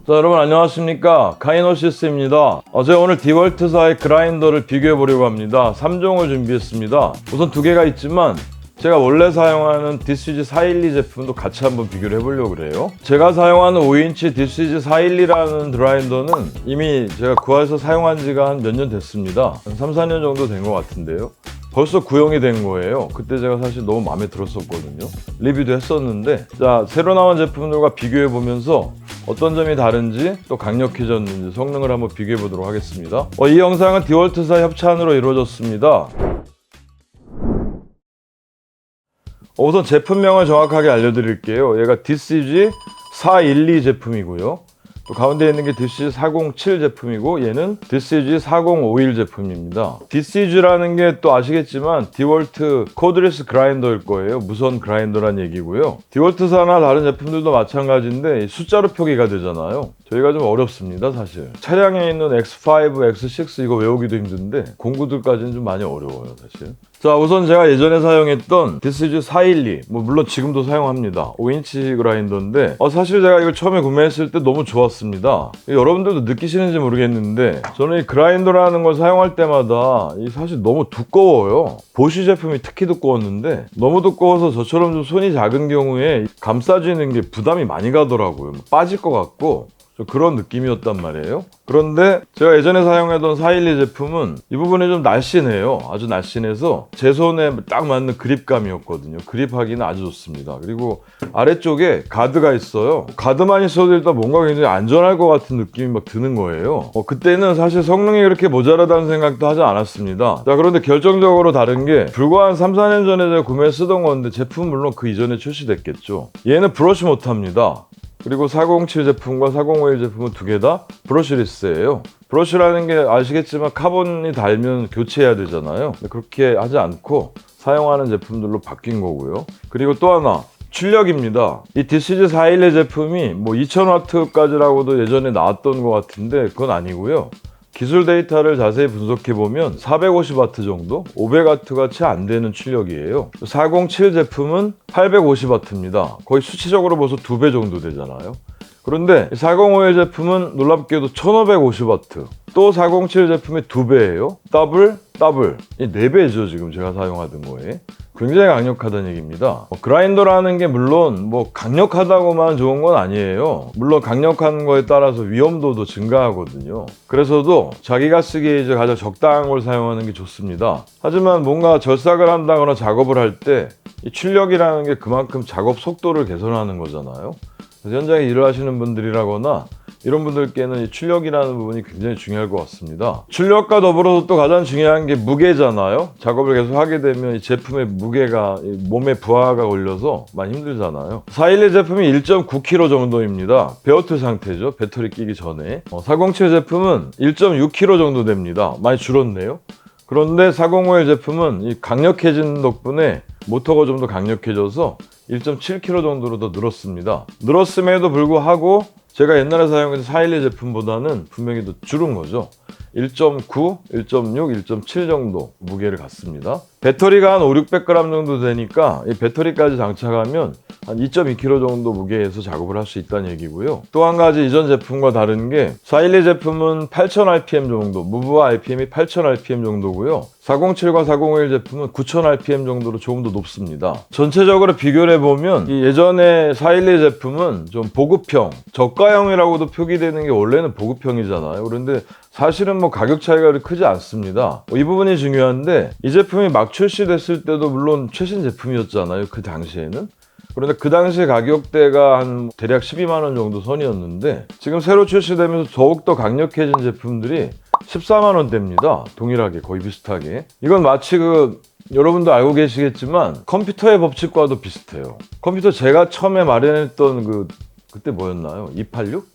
자, 여러분 안녕하십니까, 카이노시스입니다. 제가 오늘 디월트사의 그라인더를 비교해 보려고 합니다. 3종을 준비했습니다. 우선 두 개가 있지만 제가 원래 사용하는 디스이즈 412 제품도 같이 한번 비교를 해보려고 그래요. 제가 사용하는 5인치 디스이즈 412라는 드라인더는 이미 제가 구해서 사용한 지가 한 몇 년 됐습니다. 한 3, 4년 정도 된 것 같은데요. 벌써 구형이 된 거예요. 그때 제가 사실 너무 마음에 들었었거든요. 리뷰도 했었는데, 자, 새로 나온 제품들과 비교해 보면서 어떤 점이 다른지, 또 강력해졌는지 성능을 한번 비교해 보도록 하겠습니다. 이 영상은 디월트사 협찬으로 이루어졌습니다. 우선 제품명을 정확하게 알려드릴게요. 얘가 디스이즈 412 제품이고요. 또 가운데 있는 게 디스이즈 407 제품이고, 얘는 디스이즈 4051 제품입니다. 디스이즈라는 게 또 아시겠지만 디월트 코드레스 그라인더일 거예요. 무선 그라인더란 얘기고요. 디월트사나 다른 제품들도 마찬가지인데 숫자로 표기가 되잖아요. 저희가 좀 어렵습니다, 사실. 차량에 있는 X5, X6 이거 외우기도 힘든데 공구들까지는 좀 많이 어려워요, 사실. 자, 우선 제가 예전에 사용했던 디스이즈 412, 물론 지금도 사용합니다. 5인치 그라인더인데 사실 제가 이걸 처음에 구매했을 때 너무 좋았습니다. 여러분들도 느끼시는지 모르겠는데 저는 이 그라인더라는 걸 사용할 때마다 사실 너무 두꺼워요. 보쉬 제품이 특히 두꺼웠는데 너무 두꺼워서 저처럼 좀 손이 작은 경우에 감싸지는 게 부담이 많이 가더라고요. 빠질 것 같고 그런 느낌이었단 말이에요. 그런데 제가 예전에 사용하던 412 제품은 이 부분이 좀 날씬해요. 아주 날씬해서 제 손에 딱 맞는 그립감이었거든요. 그립하기는 아주 좋습니다. 그리고 아래쪽에 가드가 있어요. 가드만 있어도 일단 뭔가 굉장히 안전할 것 같은 느낌이 막 드는 거예요. 그때는 사실 성능이 그렇게 모자라다는 생각도 하지 않았습니다. 자, 그런데 결정적으로 다른 게 불과 한 3, 4년 전에 제가 구매해 쓰던 건데 제품은 물론 그 이전에 출시됐겠죠. 얘는 브러쉬 못합니다. 그리고 407 제품과 4051 제품은 두 개 다 브러쉬리스예요. 브러쉬라는 게 아시겠지만 카본이 달면 교체해야 되잖아요. 그렇게 하지 않고 사용하는 제품들로 바뀐 거고요. 그리고 또 하나, 출력입니다. 이 디스이즈 412 제품이 2000W까지라고도 예전에 나왔던 것 같은데 그건 아니고요. 기술 데이터를 자세히 분석해보면 450W 정도? 500W가 채 안 되는 출력이에요. 407 제품은 850W입니다. 거의 수치적으로 봐서 2배 정도 되잖아요. 그런데 4051 제품은 놀랍게도 1550W. 또 407 제품의 2배예요. 더블. 이 4배죠, 지금 제가 사용하던 거에. 굉장히 강력하다는 얘기입니다. 그라인더라는 게 물론 강력하다고만 좋은 건 아니에요. 물론 강력한 거에 따라서 위험도도 증가하거든요. 그래서도 자기가 쓰기에 이제 가장 적당한 걸 사용하는 게 좋습니다. 하지만 뭔가 절삭을 한다거나 작업을 할 때 이 출력이라는 게 그만큼 작업 속도를 개선하는 거잖아요. 그래서 현장에 일을 하시는 분들이라거나 이런 분들께는 이 출력이라는 부분이 굉장히 중요할 것 같습니다. 출력과 더불어서 또 가장 중요한 게 무게잖아요. 작업을 계속 하게 되면 이 제품의 무게가 몸에 부하가 걸려서 많이 힘들잖아요. 412 제품이 1.9kg 정도입니다. 베어틀 상태죠. 배터리 끼기 전에. 407 제품은 1.6kg 정도 됩니다. 많이 줄었네요. 그런데 401 제품은 이 강력해진 덕분에 모터가 좀 더 강력해져서 1.7kg 정도로 더 늘었습니다. 늘었음에도 불구하고 제가 옛날에 사용했던 412 제품보다는 분명히 더 줄은 거죠. 1.9, 1.6, 1.7 정도 무게를 갖습니다. 배터리가 한 5, 600g 정도 되니까 이 배터리까지 장착하면 한 2.2kg 정도 무게에서 작업을 할 수 있다는 얘기고요. 또 한 가지 이전 제품과 다른 게 412 제품은 8000rpm 정도, 무브와 RPM이 8000rpm 정도고요. 407과 401 제품은 9000rpm 정도로 조금 더 높습니다. 전체적으로 비교를 해보면 이 예전에 412 제품은 좀 보급형, 저가형이라고도 표기되는 게 원래는 보급형이잖아요. 그런데 사실은 가격 차이가 그렇게 크지 않습니다. 이 부분이 중요한데 이 제품이 막 출시됐을 때도 물론 최신 제품이었잖아요. 그 당시에는. 그런데 그 당시 가격대가 한 대략 12만 원 정도 선이었는데 지금 새로 출시되면서 더욱더 강력해진 제품들이 14만 원대입니다. 동일하게 거의 비슷하게. 이건 마치 여러분도 알고 계시겠지만 컴퓨터의 법칙과도 비슷해요. 컴퓨터 제가 처음에 마련했던 그때 뭐였나요? 286?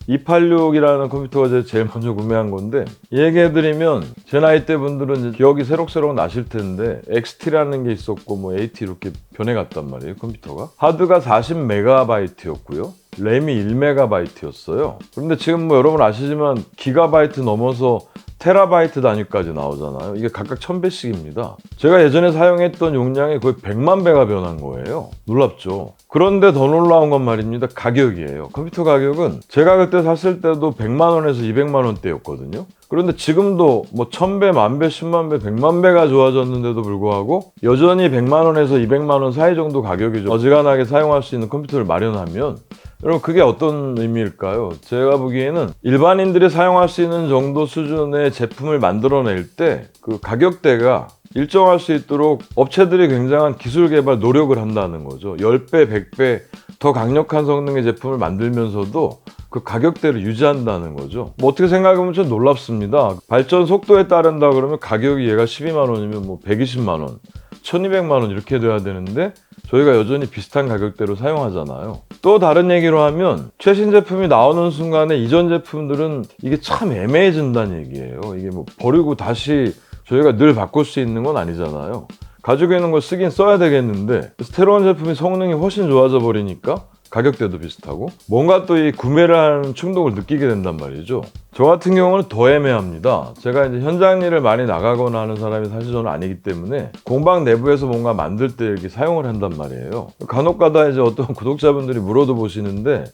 286이라는 컴퓨터가 제일 먼저 구매한 건데 이 얘기해드리면 제 나이 때 분들은 기억이 새록새록 나실 텐데 XT라는 게 있었고 AT 이렇게 변해갔단 말이에요. 컴퓨터가 하드가 40MB였고요 램이 1MB였어요. 그런데 지금 여러분 아시지만 기가바이트 넘어서 테라바이트 단위까지 나오잖아요. 이게 각각 1000배씩입니다. 제가 예전에 사용했던 용량이 거의 100만 배가 변한 거예요. 놀랍죠? 그런데 더 놀라운 건 말입니다. 가격이에요. 컴퓨터 가격은 제가 그때 샀을 때도 100만 원에서 200만 원대였거든요. 그런데 지금도 뭐 1000배, 만배, 10만 배, 100만 배가 좋아졌는데도 불구하고 여전히 100만 원에서 200만 원 사이 정도 가격이죠. 어지간하게 사용할 수 있는 컴퓨터를 마련하면 여러분 그게 어떤 의미일까요? 제가 보기에는 일반인들이 사용할 수 있는 정도 수준의 제품을 만들어낼 때 그 가격대가 일정할 수 있도록 업체들이 굉장한 기술 개발 노력을 한다는 거죠. 10배, 100배 더 강력한 성능의 제품을 만들면서도 그 가격대를 유지한다는 거죠. 뭐 어떻게 생각해보면 좀 놀랍습니다. 발전 속도에 따른다 그러면 가격이 얘가 12만 원이면 뭐 120만 원, 1200만 원 이렇게 돼야 되는데 저희가 여전히 비슷한 가격대로 사용하잖아요. 또 다른 얘기로 하면 최신 제품이 나오는 순간에 이전 제품들은 이게 참 애매해진다는 얘기예요. 이게 뭐 버리고 다시 저희가 늘 바꿀 수 있는 건 아니잖아요. 가지고 있는 걸 쓰긴 써야 되겠는데 새로운 제품이 성능이 훨씬 좋아져 버리니까 가격대도 비슷하고 뭔가 또 이 구매를 하는 충동을 느끼게 된단 말이죠. 저 같은 경우는 더 애매합니다. 제가 이제 현장 일을 많이 나가거나 하는 사람이 사실 저는 아니기 때문에 공방 내부에서 뭔가 만들 때 이렇게 사용을 한단 말이에요. 간혹 가다 이제 어떤 구독자분들이 물어도 보시는데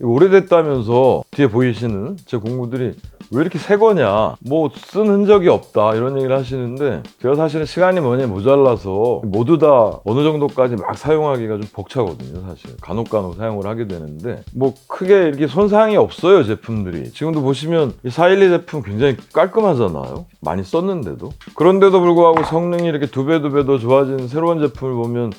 오래됐다면서 뒤에 보이시는 제 공구들이 왜 이렇게 새 거냐, 뭐 쓴 흔적이 없다 이런 얘기를 하시는데 제가 사실은 시간이 뭐냐 모자라서 모두 다 어느 정도까지 막 사용하기가 좀 벅차거든요. 사실 간혹 사용을 하게 되는데 뭐 크게 이렇게 손상이 없어요. 제품들이 지금도 보시면 이 412 제품 굉장히 깔끔하잖아요. 많이 썼는데도. 그런데도 불구하고 성능이 이렇게 두 배 더 좋아진 새로운 제품을 보면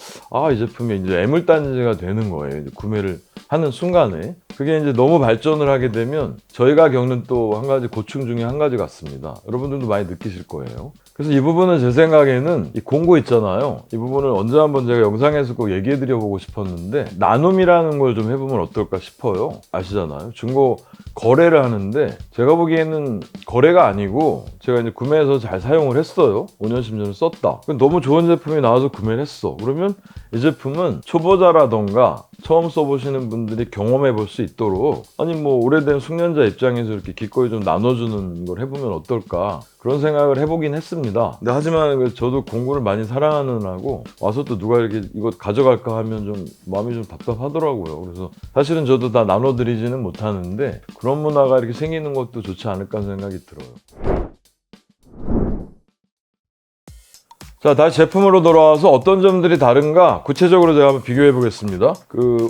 이 제품이 이제 애물단지가 되는 거예요. 이제 구매를 하는 순간에. 그게 이제 너무 발전을 하게 되면 저희가 겪는 또 한 가지 고충 중에 한 가지 같습니다. 여러분들도 많이 느끼실 거예요. 그래서 이 부분은 제 생각에는 이 공구 있잖아요. 이 부분을 언제 한번 제가 영상에서 꼭 얘기해 드려보고 싶었는데 나눔이라는 걸 좀 해보면 어떨까 싶어요. 아시잖아요. 중고 거래를 하는데 제가 보기에는 거래가 아니고 제가 이제 구매해서 잘 사용을 했어요. 5년, 10년을 썼다. 너무 좋은 제품이 나와서 구매를 했어. 그러면 이 제품은 초보자라던가 처음 써보시는 분들이 경험해 볼 수 있도록 아니 뭐 오래된 숙련자 입장에서 이렇게 기꺼이 좀 나눠주는 걸 해보면 어떨까 그런 생각을 해보긴 했습니다. 근데 하지만 저도 공구를 많이 사랑하느라고 와서 또 누가 이렇게 이거 가져갈까 하면 좀 마음이 좀 답답하더라고요. 그래서 사실은 저도 다 나눠드리지는 못하는데 그런 문화가 이렇게 생기는 것도 좋지 않을까 하는 생각이 들어요. 자, 다시 제품으로 돌아와서 어떤 점들이 다른가 구체적으로 제가 한번 비교해 보겠습니다.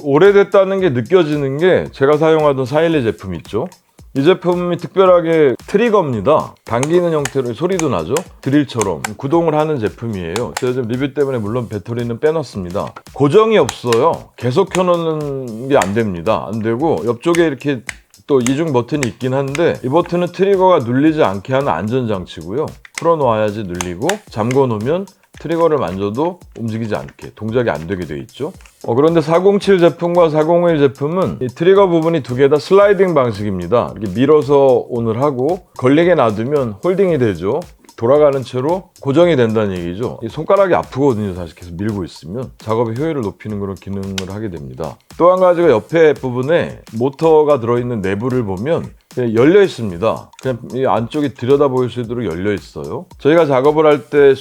오래됐다는 게 느껴지는 게 제가 사용하던 412 제품 있죠. 이 제품이 특별하게 트리거입니다. 당기는 형태로 소리도 나죠. 드릴처럼 구동을 하는 제품이에요. 제가 지금 리뷰 때문에 물론 배터리는 빼놨습니다. 고정이 없어요. 계속 켜놓는 게 안 됩니다. 안 되고 옆쪽에 이렇게 또 이중 버튼이 있긴 한데 이 버튼은 트리거가 눌리지 않게 하는 안전장치고요. 풀어놓아야지 눌리고 잠궈 놓으면 트리거를 만져도 움직이지 않게 동작이 안 되게 되어 있죠. 그런데 407 제품과 401 제품은 이 트리거 부분이 두 개 다 슬라이딩 방식입니다. 이렇게 밀어서 온을 하고 걸리게 놔두면 홀딩이 되죠. 돌아가는 채로 고정이 된다는 얘기죠. 이 손가락이 아프거든요. 사실 계속 밀고 있으면 작업의 효율을 높이는 그런 기능을 하게 됩니다. 또 한 가지가 옆에 부분에 모터가 들어있는 내부를 보면 열려 있습니다. 그냥 이 안쪽이 들여다 보일 수 있도록 열려 있어요. 저희가 작업을 할 때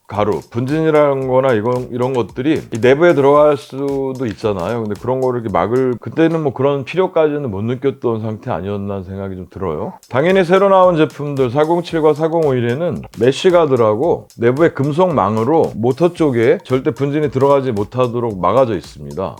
가루, 분진이라는 거나 이런 것들이 이 내부에 들어갈 수도 있잖아요. 근데 그런 거를 이렇게 막을, 그때는 뭐 그런 필요까지는 못 느꼈던 상태 아니었나 생각이 좀 들어요. 당연히 새로 나온 제품들 407과 401에는 메쉬가드라고 내부에 금속망으로 모터 쪽에 절대 분진이 들어가지 못하도록 막아져 있습니다.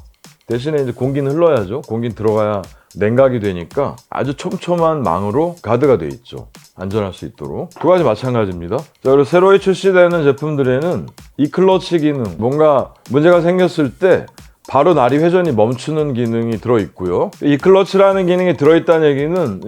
대신에 이제 공기는 흘러야죠. 공기는 들어가야 냉각이 되니까 아주 촘촘한 망으로 가드가 되어 있죠. 안전할 수 있도록. 두 가지 마찬가지입니다. 자, 그리고 새로 출시되는 제품들에는 이 클러치 기능, 뭔가 문제가 생겼을 때 바로 날이 회전이 멈추는 기능이 들어있고요. 이 클러치라는 기능이 들어있다는 얘기는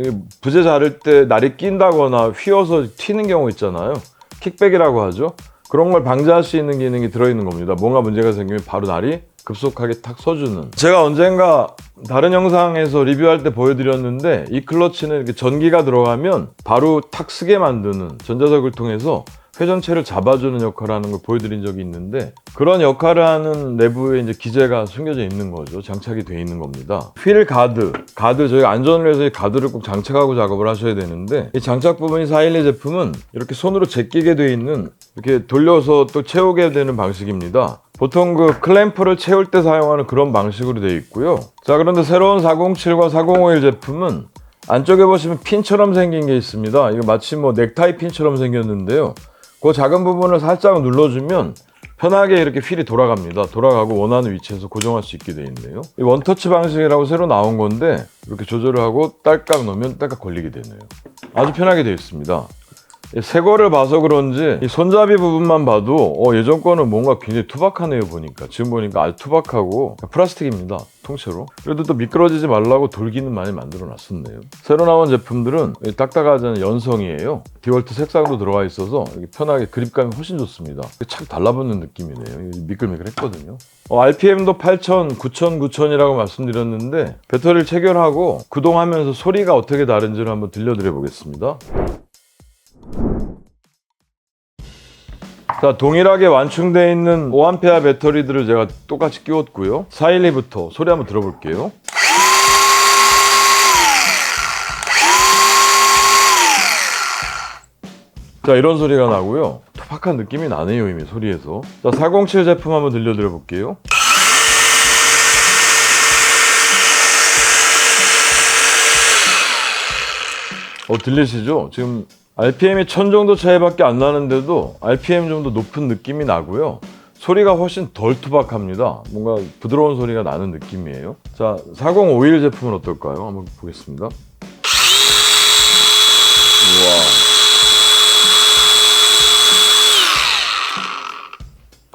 부재 자를 때 날이 낀다거나 휘어서 튀는 경우 있잖아요. 킥백이라고 하죠. 그런 걸 방지할 수 있는 기능이 들어있는 겁니다. 뭔가 문제가 생기면 바로 날이 급속하게 탁 서주는. 제가 언젠가 다른 영상에서 리뷰할 때 보여드렸는데 이 클러치는 이렇게 전기가 들어가면 바로 탁 쓰게 만드는 전자석을 통해서 회전체를 잡아주는 역할을 하는 걸 보여드린 적이 있는데, 그런 역할을 하는 내부에 이제 기재가 숨겨져 있는 거죠. 장착이 돼 있는 겁니다. 휠 가드 저희 안전을 위해서 이 가드를 꼭 장착하고 작업을 하셔야 되는데, 이 장착 부분이 412 제품은 이렇게 손으로 제끼게 돼 있는, 이렇게 돌려서 또 채우게 되는 방식입니다. 보통 그 클램프를 채울 때 사용하는 그런 방식으로 되어 있고요. 자, 그런데 새로운 407과 4051 제품은 안쪽에 보시면 핀처럼 생긴 게 있습니다. 이거 마치 뭐 넥타이 핀처럼 생겼는데요. 그 작은 부분을 살짝 눌러주면 편하게 이렇게 휠이 돌아갑니다. 돌아가고 원하는 위치에서 고정할 수 있게 되어 있네요. 이 원터치 방식이라고 새로 나온 건데, 이렇게 조절을 하고 딸깍 놓으면 딸깍 걸리게 되네요. 아주 편하게 되어 있습니다. 새 거를 봐서 그런지 이 손잡이 부분만 봐도 예전 거는 뭔가 굉장히 투박하네요. 보니까 지금 보니까 아주 투박하고 플라스틱입니다. 통째로. 그래도 또 미끄러지지 말라고 돌기는 많이 만들어 놨었네요. 새로 나온 제품들은 딱딱하지 않은 연성이에요. 디월트 색상도 들어가 있어서 편하게 그립감이 훨씬 좋습니다. 착 달라붙는 느낌이네요. 미끌미끌했거든요. RPM도 8000, 9000, 9000이라고 말씀드렸는데, 배터리를 체결하고 구동하면서 소리가 어떻게 다른지를 한번 들려드려 보겠습니다. 자, 동일하게 완충되어 있는 5A 배터리들을 제가 똑같이 끼웠고요. 412부터 소리 한번 들어볼게요. 자, 이런 소리가 나고요. 투박한 느낌이 나네요, 이미 소리에서. 자, 407 제품 한번 들려드려 볼게요. 들리시죠? 지금 RPM이 1000 정도 차이밖에 안 나는데도 RPM 좀 더 높은 느낌이 나고요. 소리가 훨씬 덜 투박합니다. 뭔가 부드러운 소리가 나는 느낌이에요. 자, 4051 제품은 어떨까요? 한번 보겠습니다. 우와.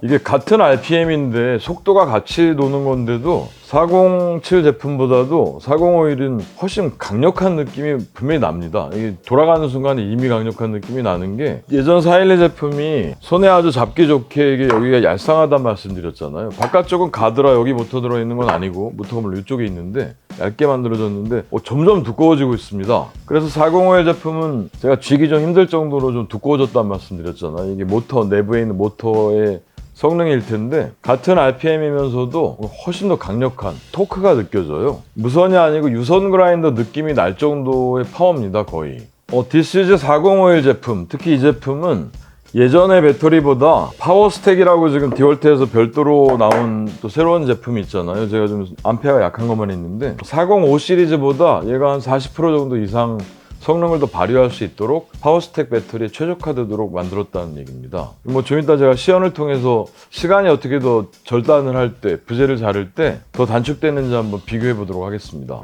이게 같은 RPM인데 속도가 같이 도는 건데도 407 제품보다도 4051은 훨씬 강력한 느낌이 분명히 납니다. 이게 돌아가는 순간에 이미 강력한 느낌이 나는 게, 예전 412 제품이 손에 아주 잡기 좋게 이게 여기가 얄쌍하다는 말씀드렸잖아요. 바깥쪽은 가드라 여기 모터 들어있는 건 아니고, 모터가 물론 이쪽에 있는데 얇게 만들어졌는데 점점 두꺼워지고 있습니다. 그래서 4051 제품은 제가 쥐기 좀 힘들 정도로 좀 두꺼워졌다는 말씀드렸잖아요. 이게 모터 내부에 있는 모터의 성능일 텐데, 같은 RPM이면서도 훨씬 더 강력한 토크가 느껴져요. 무선이 아니고 유선 그라인더 느낌이 날 정도의 파워입니다, 거의. 디스즈 4051 제품, 특히 이 제품은 예전의 배터리보다 파워스택이라고 지금 디월트에서 별도로 나온 또 새로운 제품이 있잖아요. 제가 좀 암페어가 약한 것만 있는데, 405 시리즈보다 얘가 한 40% 정도 이상 성능을 더 발휘할 수 있도록 파워스택 배터리에 최적화되도록 만들었다는 얘기입니다. 좀 이따 제가 시연을 통해서 시간이 어떻게 더 절단을 할 때, 부재를 자를 때 더 단축되는지 한번 비교해 보도록 하겠습니다.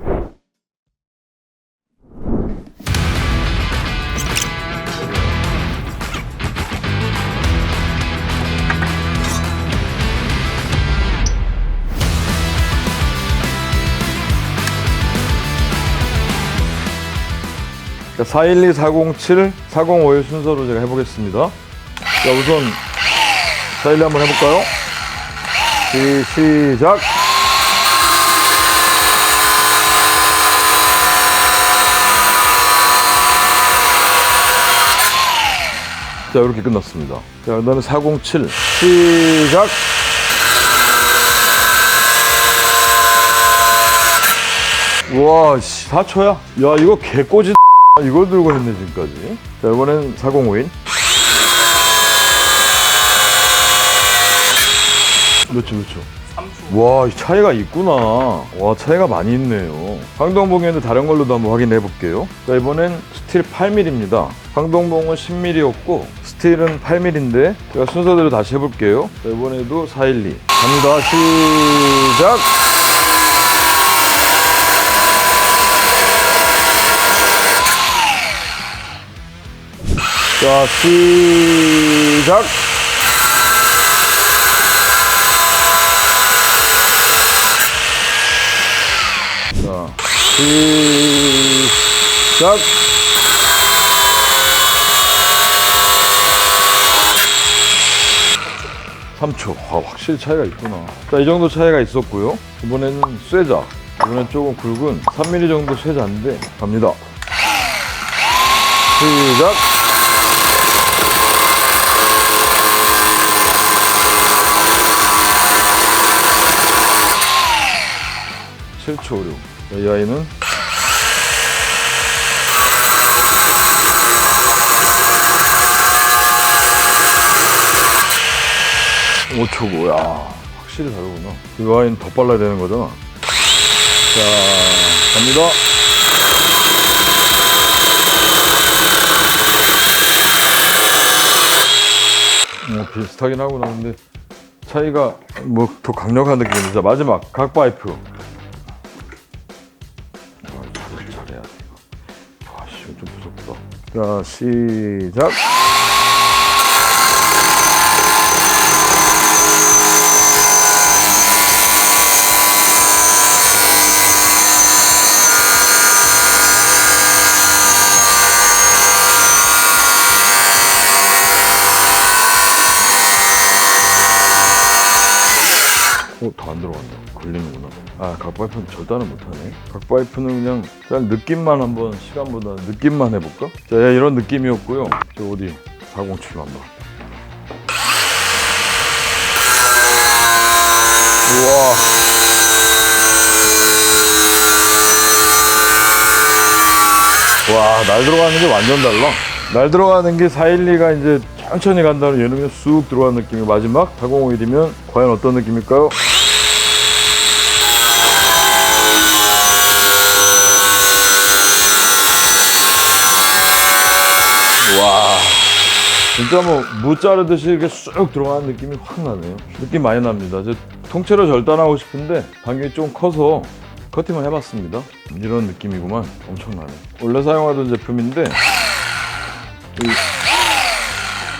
자, 412, 407, 4051 순서로 제가 해보겠습니다. 자, 우선 412 한번 해볼까요? 시작! 자, 이렇게 끝났습니다. 자, 그 다음에 407 시작! 우와, 4초야? 야, 이거 개꼬지. 이걸 들고 했네, 지금까지. 자, 이번엔 405인. 몇 초? 3초. 와, 차이가 있구나. 와, 차이가 많이 있네요. 황동봉에는 다른 걸로도 한번 확인해 볼게요. 자, 이번엔 스틸 8mm입니다. 황동봉은 10mm였고, 스틸은 8mm인데, 제가 순서대로 다시 해볼게요. 자, 이번에도 412. 갑니다. 시작! 자, 시작! 자, 시작! 3초. 확실히 차이가 있구나. 자, 이 정도 차이가 있었고요. 이번에는 쇠자. 이번엔 조금 굵은 3mm 정도 쇠자인데, 갑니다. 시작! 796. 이 아이는 5초고. 야, 확실히 다르구나. 이 아이는 더 빨라야 되는 거잖아. 자, 갑니다. 비슷하긴 하구나. 근데 차이가 뭐 더 강력한 느낌인데. 자, 마지막 각 파이프. 잘해야 돼 이거. 아씨, 좀 무섭다. 자, 시작. 더 안 들어간다. 걸리는구나. 아, 각파이프는 절단을 못하네. 각파이프는 그냥 느낌만 한번, 시간보다 느낌만 해볼까? 자, 이런 느낌이었고요. 저 어디 407 한번. 우와. 와, 날 들어가는 게 완전 달라. 날 들어가는 게 412가 이제 천천히 간다면 얘는 그냥 쑥 들어가는 느낌이. 마지막 4051이면 과연 어떤 느낌일까요? 와, 진짜 뭐 무 자르듯이 이렇게 쑥 들어가는 느낌이 확 나네요. 느낌 많이 납니다. 저 통째로 절단하고 싶은데 반경이 좀 커서 커팅을 해봤습니다. 이런 느낌이구만. 엄청나네. 원래 사용하던 제품인데 이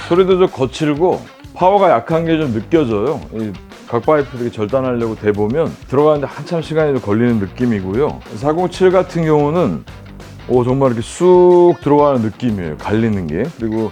소리도 좀 거칠고 파워가 약한 게 좀 느껴져요. 이 각파이프 이렇게 절단하려고 대보면 들어가는데 한참 시간이 좀 걸리는 느낌이고요. 407 같은 경우는 정말 이렇게 쑥 들어가는 느낌이에요. 갈리는 게. 그리고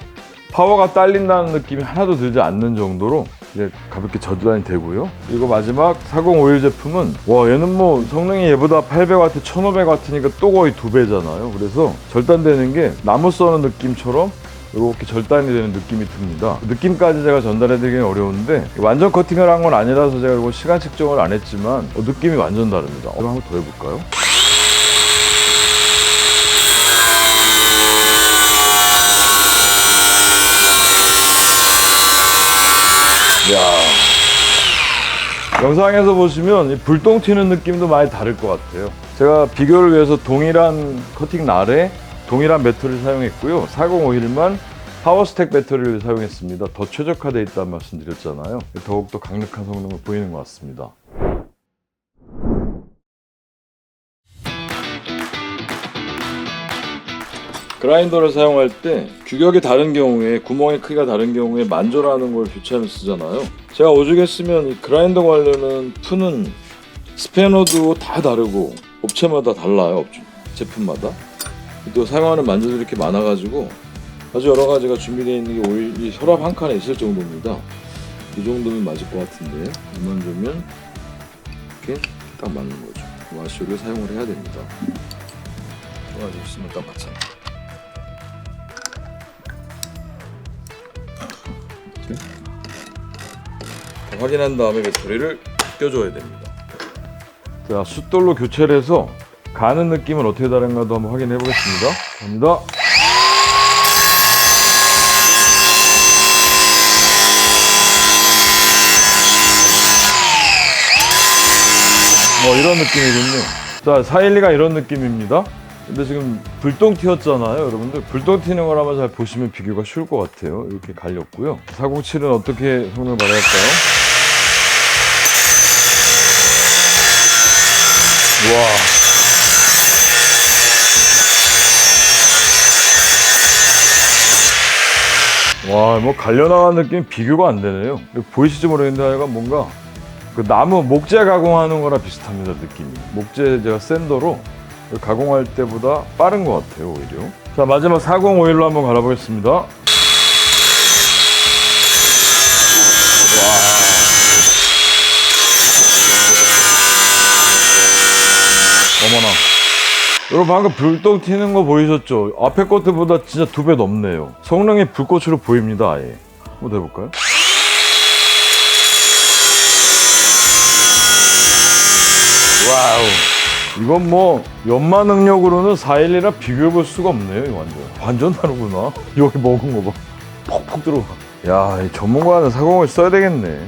파워가 딸린다는 느낌이 하나도 들지 않는 정도로 이제 가볍게 절단이 되고요. 그리고 마지막 4051 제품은 얘는 뭐 성능이 얘보다 800W, 1500W니까 또 거의 2배잖아요. 그래서 절단되는 게 나무 써는 느낌처럼 이렇게 절단이 되는 느낌이 듭니다. 느낌까지 제가 전달해드리기는 어려운데 완전 커팅을 한 건 아니라서 제가 이거 시간 측정을 안 했지만 느낌이 완전 다릅니다. 이거 한번 더 해볼까요? 야, 영상에서 보시면 이 불똥 튀는 느낌도 많이 다를 것 같아요. 제가 비교를 위해서 동일한 커팅 날에 동일한 배터리를 사용했고요. 4051만 파워스택 배터리를 사용했습니다. 더 최적화되어 있다는 말씀 드렸잖아요. 더욱더 강력한 성능을 보이는 것 같습니다. 그라인더를 사용할 때 규격이 다른 경우에, 구멍의 크기가 다른 경우에 만조라는 걸 교체하면 쓰잖아요. 제가 오죽 했으면 이 그라인더 관련은 푸는 스패너도 다 다르고 업체마다 달라요. 제품마다. 또 사용하는 만조들이 이렇게 많아가지고 아주 여러 가지가 준비되어 있는 게 오히려 이 서랍 한 칸에 있을 정도입니다. 이 정도면 맞을 것 같은데 이 만조면 이렇게 딱 맞는 거죠. 와쇼를 사용을 해야 됩니다. 가지고 있으면 딱 맞잖아. 확인한 다음에 배터리를 껴줘야 됩니다. 자, 숫돌로 교체를 해서 가는 느낌은 어떻게 다른가도 한번 확인해 보겠습니다. 갑니다. 이런 느낌이군요. 자, 412가 이런 느낌입니다. 근데 지금 불똥 튀었잖아요, 여러분들. 불똥 튀는 걸 한번 잘 보시면 비교가 쉬울 것 같아요. 이렇게 갈렸고요. 407은 어떻게 성능을 발휘할까요? 와, 뭐 갈려나가는 느낌이 비교가 안 되네요. 보이실지 모르겠는데 하여간 뭔가 그 나무 목재 가공하는 거랑 비슷합니다, 느낌이. 목재 제가 샌더로 가공할 때보다 빠른 것 같아요, 오히려. 자, 마지막 4051로 한번 갈아보겠습니다. 어머나. 여러분 방금 불똥 튀는 거 보이셨죠? 앞에 것들보다 진짜 2배 넘네요. 성능이 불꽃으로 보입니다, 아예. 한번 해볼까요? 와우. 이건 뭐 연마 능력으로는 412랑 비교해 볼 수가 없네요. 이거 완전 다르구나. 여기 먹은 거 봐. 퍽퍽 들어가. 야, 이 전문가는 450을 써야 되겠네.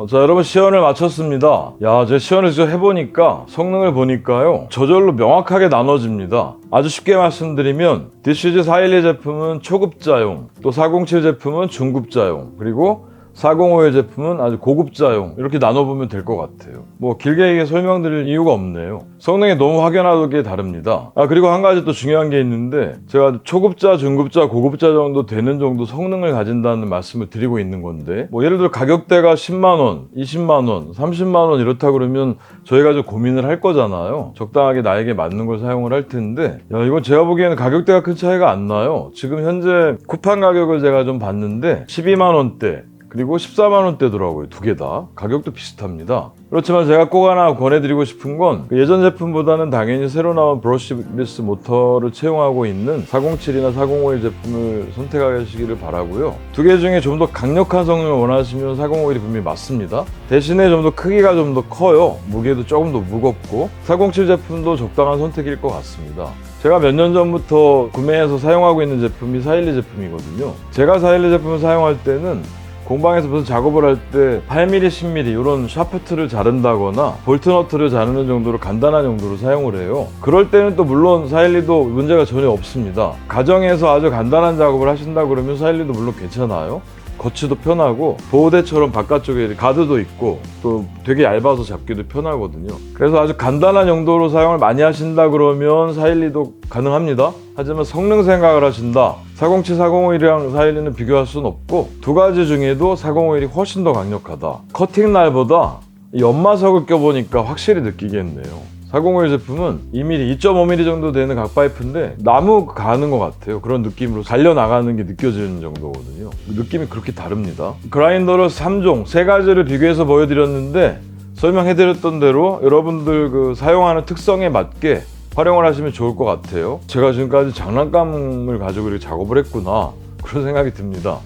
자, 여러분 시연을 마쳤습니다. 야, 제가 시연을 직접 해보니까 성능을 보니까요, 저절로 명확하게 나눠집니다. 아주 쉽게 말씀드리면 DCG 412 제품은 초급자용, 또 407 제품은 중급자용, 그리고 4051 제품은 아주 고급자용, 이렇게 나눠보면 될 것 같아요. 뭐 길게 설명드릴 이유가 없네요. 성능이 너무 확연하게 다릅니다. 그리고 한 가지 또 중요한 게 있는데, 제가 초급자, 중급자, 고급자 정도 되는 정도 성능을 가진다는 말씀을 드리고 있는 건데, 뭐 예를 들어 가격대가 10만원, 20만원, 30만원 이렇다 그러면 저희가 좀 고민을 할 거잖아요. 적당하게 나에게 맞는 걸 사용을 할 텐데, 야, 이건 제가 보기에는 가격대가 큰 차이가 안 나요. 지금 현재 쿠팡 가격을 제가 좀 봤는데 12만원대 그리고 14만원대더라고요. 두 개 다. 가격도 비슷합니다. 그렇지만 제가 꼭 하나 권해드리고 싶은 건 예전 제품보다는 당연히 새로 나온 브러쉬리스 모터를 채용하고 있는 407이나 4051 제품을 선택하시기를 바라고요. 두 개 중에 좀 더 강력한 성능을 원하시면 4051이 분명히 맞습니다. 대신에 좀 더 크기가 좀 더 커요. 무게도 조금 더 무겁고 407 제품도 적당한 선택일 것 같습니다. 제가 몇 년 전부터 구매해서 사용하고 있는 제품이 412 제품이거든요. 제가 412 제품을 사용할 때는 공방에서 무슨 작업을 할 때 8mm, 10mm 이런 샤프트를 자른다거나 볼트너트를 자르는 정도로 간단한 용도로 사용을 해요. 그럴 때는 또 물론 412도 문제가 전혀 없습니다. 가정에서 아주 간단한 작업을 하신다 그러면 412도 물론 괜찮아요. 거치도 편하고 보호대처럼 바깥쪽에 가드도 있고 또 되게 얇아서 잡기도 편하거든요. 그래서 아주 간단한 용도로 사용을 많이 하신다 그러면 412도 가능합니다. 하지만 성능 생각을 하신다, 407, 401이랑 412는 비교할 수는 없고 두 가지 중에도 401이 훨씬 더 강력하다. 커팅 날보다 연마석을 껴보니까 확실히 느끼겠네요. 401 제품은 2mm, 2.5mm 정도 되는 각파이프인데 나무 가는 것 같아요. 그런 느낌으로 달려나가는 게 느껴지는 정도거든요. 느낌이 그렇게 다릅니다. 그라인더를 3종, 3가지를 비교해서 보여드렸는데 설명해드렸던 대로 여러분들 그 사용하는 특성에 맞게 활용을 하시면 좋을 것 같아요. 제가 지금까지 장난감을 가지고 이렇게 작업을 했구나, 그런 생각이 듭니다.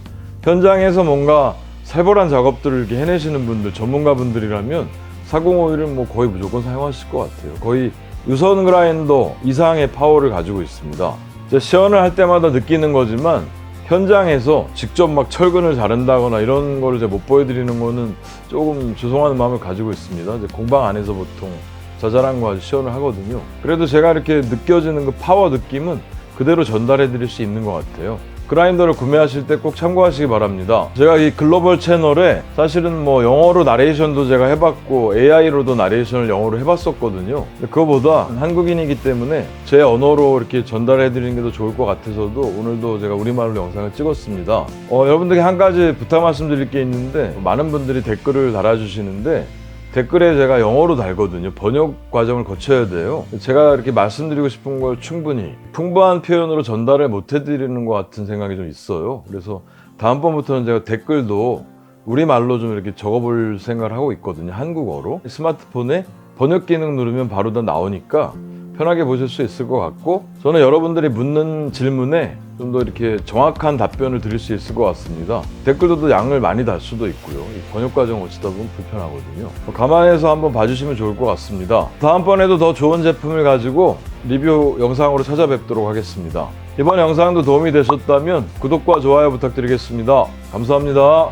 현장에서 뭔가 살벌한 작업들을 이렇게 해내시는 분들, 전문가분들이라면 4051은 뭐 거의 무조건 사용하실 것 같아요. 거의 유선 그라인더 이상의 파워를 가지고 있습니다. 시연을 할 때마다 느끼는 거지만 현장에서 직접 막 철근을 자른다거나 이런 거를 제가 못 보여드리는 거는 조금 죄송한 마음을 가지고 있습니다. 이제 공방 안에서 보통 자잘한 거 가지고 시연을 하거든요. 그래도 제가 이렇게 느껴지는 그 파워 느낌은 그대로 전달해 드릴 수 있는 것 같아요. 그라인더를 구매하실 때 꼭 참고하시기 바랍니다. 제가 이 글로벌 채널에 사실은 뭐 영어로 나레이션도 제가 해봤고 AI로도 나레이션을 영어로 해봤었거든요. 그거보다 한국인이기 때문에 제 언어로 이렇게 전달해 드리는 게 더 좋을 것 같아서도 오늘도 제가 우리말로 영상을 찍었습니다. 여러분들께 한 가지 부탁 말씀드릴 게 있는데, 많은 분들이 댓글을 달아주시는데 댓글에 제가 영어로 달거든요. 번역 과정을 거쳐야 돼요. 제가 이렇게 말씀드리고 싶은 걸 충분히 풍부한 표현으로 전달을 못 해드리는 것 같은 생각이 좀 있어요. 그래서 다음번부터는 제가 댓글도 우리말로 좀 이렇게 적어볼 생각을 하고 있거든요. 한국어로. 스마트폰에 번역 기능 누르면 바로 다 나오니까 편하게 보실 수 있을 것 같고, 저는 여러분들이 묻는 질문에 좀 더 이렇게 정확한 답변을 드릴 수 있을 것 같습니다. 댓글도 양을 많이 달 수도 있고요. 이 번역 과정 거치다 보면 불편하거든요. 감안해서 한번 봐주시면 좋을 것 같습니다. 다음번에도 더 좋은 제품을 가지고 리뷰 영상으로 찾아뵙도록 하겠습니다. 이번 영상도 도움이 되셨다면 구독과 좋아요 부탁드리겠습니다. 감사합니다.